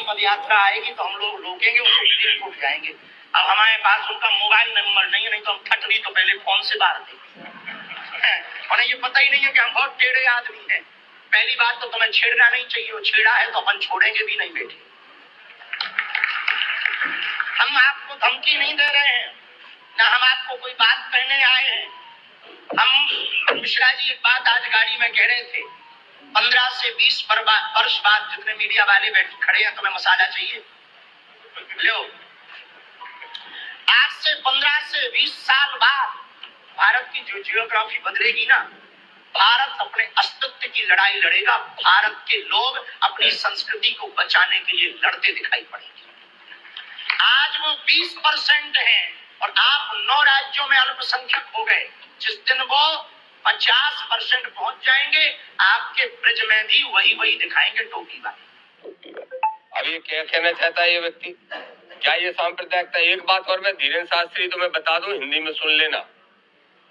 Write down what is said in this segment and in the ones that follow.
पद यात्रा आएगी तो हम लोग रोकेंगे, उसे दिन उठ जाएंगे। अब हमारे पास उनका मोबाइल नंबर नहीं है, नहीं तो हम ठटरी तो पहले फोन से बात देंगे। और ये पता ही नहीं है कि हम बहुत टेढ़े आदमी हैं। पहली बात तो तुम्हें छेड़ना नहीं चाहिए, वो छेड़ा है तो अपन छोड़ेंगे भी नहीं बेटे। हम आपको धमकी नहीं दे रहे हैं, ना हम आपको कोई बात कहने आए हैं। हम मिश्रा जी एक बात आज गाड़ी में कह रहे थे, 15 से 20 वर्ष बाद जितने मीडिया वाले बैठे खड़े हैं, तुम्हें मसाला चाहिए लो। आज से 15 से 20 साल बाद भारत की जो जियोग्राफी बदलेगी ना, भारत अपने अस्तित्व की लड़ाई लड़ेगा। भारत के लोग अपनी संस्कृति को बचाने के लिए लड़ते दिखाई पड़ेंगे। आज वो 20% है और आप 9 राज्यों में अल्पसंख्यक हो गए। जिस दिन वो 50% पहुंच जाएंगे, आपके ब्रिज में भी वही दिखाएंगे टोपी वाले। अब ये क्या कहना चाहता है ये व्यक्ति? क्या ये सांप्रदायिकता? एक बात और मैं धीरेन्द्र शास्त्री तुम्हें बता दूं, हिंदी में सुन लेना।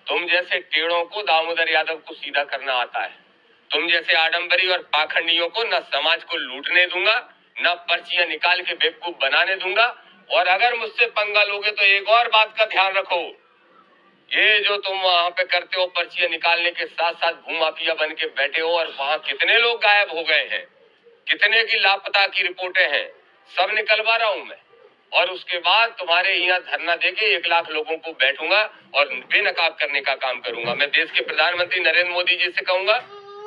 तुम जैसे टेढ़ों को दामोदर यादव को सीधा करना आता है। तुम जैसे आडंबरी और पाखंडियों को न समाज को लूटने दूंगा, न पर्चियां निकाल के बेवकूफ बनाने दूंगा। और अगर मुझसे पंगा लोगे तो एक और बात का ध्यान रखो, ये जो तुम वहां पे करते हो पर्चियां निकालने के साथ साथ भूमाफिया बन के बैठे हो, और वहां कितने लोग गायब हो गए हैं, कितने की लापता की रिपोर्टें हैं, सब निकलवा रहा हूं मैं। और उसके बाद तुम्हारे यहाँ धरना देके 1 लाख लोगों को बैठूंगा और बेनकाब करने का काम करूंगा। मैं देश के प्रधानमंत्री नरेंद्र मोदी जी से कहूंगा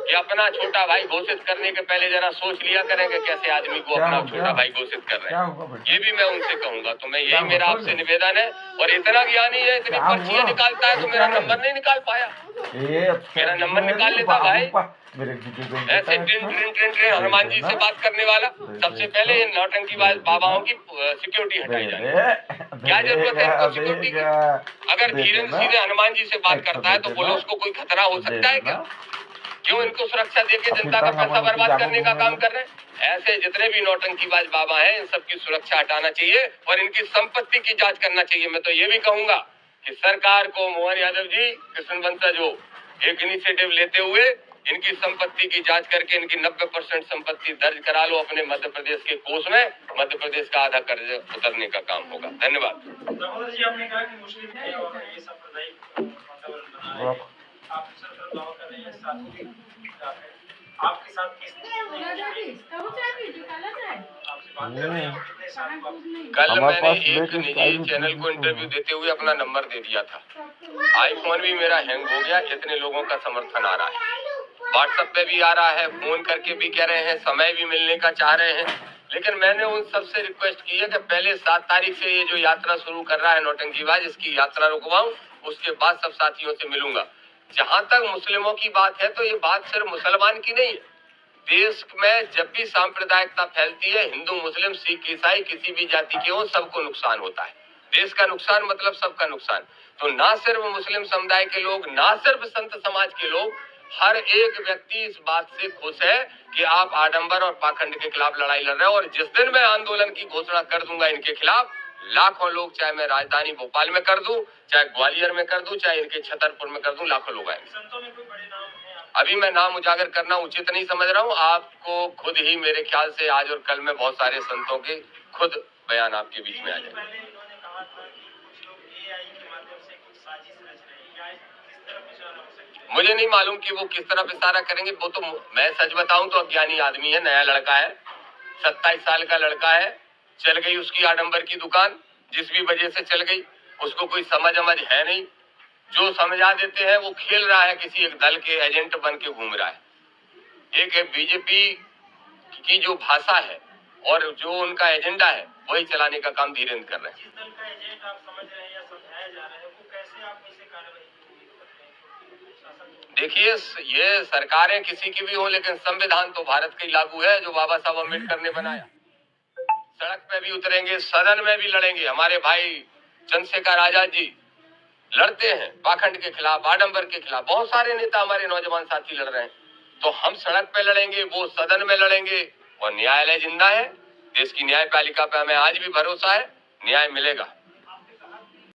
कि अपना छोटा भाई घोषित करने के पहले जरा सोच लिया करेंगे कैसे आदमी को अपना छोटा भाई घोषित कर रहे हैं। ये भी मैं उनसे कहूंगा। तो मैं यही मेरा आपसे निवेदन है। और इतना ज्ञानी है, इतनी पर्चियां निकालता है तो मेरा नंबर नहीं निकाल पाया। मेरा नंबर निकाल लेता भाई। ऐसे ट्रेन हनुमान जी से बात करने वाला, सबसे पहले नौटंकीबाज बाबाओं की सिक्योरिटी हटाई जाए। क्या जरूरत है इनको सिक्योरिटी की? अगर धीरेन्द्र सीधे हनुमान जी से बात करता है तो बोलो उसको कोई खतरा हो सकता है क्या? क्यों इनको सुरक्षा देके जनता का पैसा बर्बाद करने का काम कर रहे हैं? ऐसे जितने भी नौटंकीबाज बाबा हैं, इन सबकी सुरक्षा हटाना चाहिए और इनकी संपत्ति की जांच करना चाहिए। मैं तो ये भी कहूंगा कि सरकार को मोहन यादव जी, कृष्ण वंशज हो, एक इनिशिएटिव लेते हुए इनकी संपत्ति की जांच करके इनकी 90% संपत्ति दर्ज करा लो अपने मध्य प्रदेश के कोष में। मध्य प्रदेश का आधा कर्ज उतरने का काम होगा। धन्यवाद। जी, आपने कहा कि मुस्लिम है और ये सांप्रदायिक वातावरण बना है, आप बदलाव कर रहे हैं, साथ ही आपके साथ कल मैंने एक निजी चैनल को इंटरव्यू देते हुए अपना नंबर दे दिया था। आईफोन भी मेरा हैंग हो गया, इतने लोगों का समर्थन आ रहा है, व्हाट्सएप पे भी आ रहा है, फोन करके भी कह रहे हैं, समय भी मिलने का चाह रहे हैं। लेकिन मैंने उन सबसे रिक्वेस्ट की है कि पहले 7 तारीख से ये जो यात्रा शुरू कर रहा है नौटंकीबाज, इसकी यात्रा रुकवाऊं, उसके बाद सब साथियों से मिलूंगा। जहां तक मुस्लिमों की बात है तो ये बात सिर्फ मुसलमान की नहीं है। देश में जब भी सांप्रदायिकता फैलती है, हिंदू मुस्लिम सिख ईसाई किसी भी जाति के हो, सबको नुकसान होता है। देश का नुकसान मतलब सबका नुकसान। तो ना सिर्फ मुस्लिम समुदाय के लोग, ना सिर्फ संत समाज के लोग, हर एक व्यक्ति इस बात से खुश है कि आप आडंबर और पाखंड के खिलाफ लड़ाई लड़ रहे हो। और जिस दिन मैं आंदोलन की घोषणा कर दूंगा इनके खिलाफ, लाखों लोग, चाहे मैं राजधानी भोपाल में कर दूं, चाहे ग्वालियर में कर दूं, चाहे इनके छतरपुर में कर दूं, लाखों लोग आएंगे। अभी मैं नाम उजागर करना उचित नहीं समझ रहा हूँ। आपको खुद ही मेरे ख्याल से आज और कल में बहुत सारे संतों के खुद बयान आपके बीच में आ जाएंगे। मुझे नहीं मालूम कि वो किस तरफ इशारा करेंगे। वो तो मैं सच बताऊं तो अज्ञानी आदमी है, नया लड़का है, 27 साल का लड़का है। चल गई उसकी आडंबर की दुकान, जिस भी वजह से चल गई, उसको कोई समझ है नहीं। जो समझा देते हैं वो खेल रहा है, किसी एक दल के एजेंट बन के घूम रहा है। एक बीजेपी की जो भाषा है और जो उनका एजेंडा है, वही चलाने का काम धीरेन्द्र कर रहे हैं। जिस दल का एजेंट आप समझ रहे हैं या समझाया जा रहा है, वो कैसे आप इसे कार्रवाई देखिए, ये सरकारें किसी की भी हो, लेकिन संविधान तो भारत का ही लागू है, जो बाबा साहब अम्बेडकर ने बनाया। सड़क पे भी उतरेंगे, सदन में भी लड़ेंगे। हमारे भाई चंद्रशेखर आजाद जी लड़ते हैं पाखंड के खिलाफ, आडंबर के खिलाफ। बहुत सारे नेता हमारे नौजवान साथी लड़ रहे हैं। तो हम सड़क पे लड़ेंगे, वो सदन में लड़ेंगे। और न्यायालय जिंदा है, देश की न्यायपालिका पे हमें आज भी भरोसा है, न्याय मिलेगा।